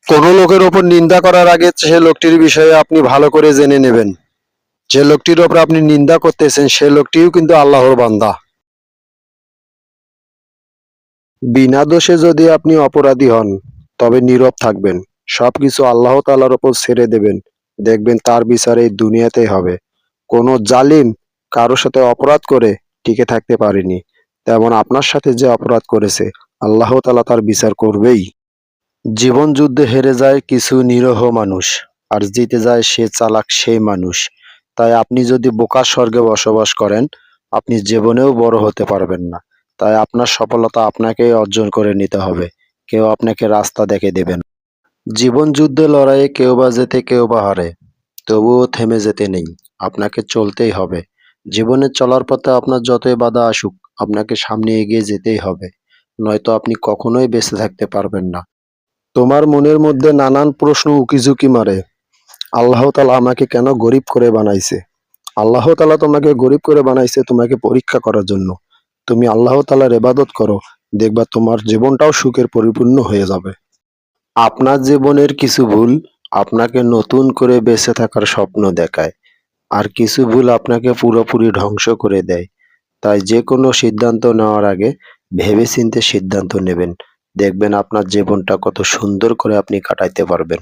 কোনো লোকের ওপর নিন্দা করার আগে সে লোকটির বিষয়ে আপনি ভালো করে জেনে নেবেন। যে লোকটির ওপর আপনি নিন্দা করতেছেন সে লোকটিও কিন্তু আল্লাহর বান্দা। বিনা দোষে যদি আপনি অপরাধী হন তবে নীরব থাকবেন। সবকিছু আল্লাহ তাআলার উপর ছেড়ে দেবেন। দেখবেন তার বিচার এই দুনিয়াতেই হবে। কোনো জালিম কারো সাথে অপরাধ করে টিকে থাকতে পারেনি। তেমন আপনার সাথে যে অপরাধ করেছে আল্লাহ তাআলা তার বিচার করবেই। জীবন যুদ্ধে হেরে যায় কিছু নিরীহ মানুষ, আর জিতে যায় সে চালাক সেই মানুষ। তাই আপনি যদি বোকার স্বর্গে বসবাস করেন, আপনি জীবনেও বড় হতে পারবেন না। তাই আপনার সফলতা আপনাকেই অর্জন করে নিতে হবে। কেউ আপনাকে রাস্তা দেখে দেবে না। জীবন যুদ্ধে লড়াইয়ে কেউ বা জেতে কেউ বা হারে, তবুও থেমে যেতে নেই। আপনাকে চলতেই হবে। জীবনে চলার পথে আপনার যতই বাধা আসুক, আপনাকে সামনে এগিয়ে যেতেই হবে। নয়তো আপনি কখনোই বেঁচে থাকতে পারবেন না। তোমার মনের মধ্যে নানান প্রশ্ন উকিঝুঁকি মারে। আল্লাহ তাআলা আমাকে কেন গরিব করে বানাইছে? আল্লাহ তাআলা তোমাকে গরিব করে বানাইছে তোমাকে পরীক্ষা করার জন্য। তুমি আল্লাহ তাআলার ইবাদত করো, দেখবা তোমার জীবনটাও সুখের পরিপূর্ণ হয়ে যাবে। আপনার জীবনের কিছু ভুল আপনাকে নতুন করে বেঁচে থাকার স্বপ্ন দেখায়, আর কিছু ভুল আপনাকে পুরোপুরি ধ্বংস করে দেয়। তাই যেকোনো সিদ্ধান্ত নেওয়ার আগে ভেবেচিন্তে সিদ্ধান্ত নেবেন। দেখবেন আপনার জীবনটা কত সুন্দর করে আপনি কাটাইতে পারবেন।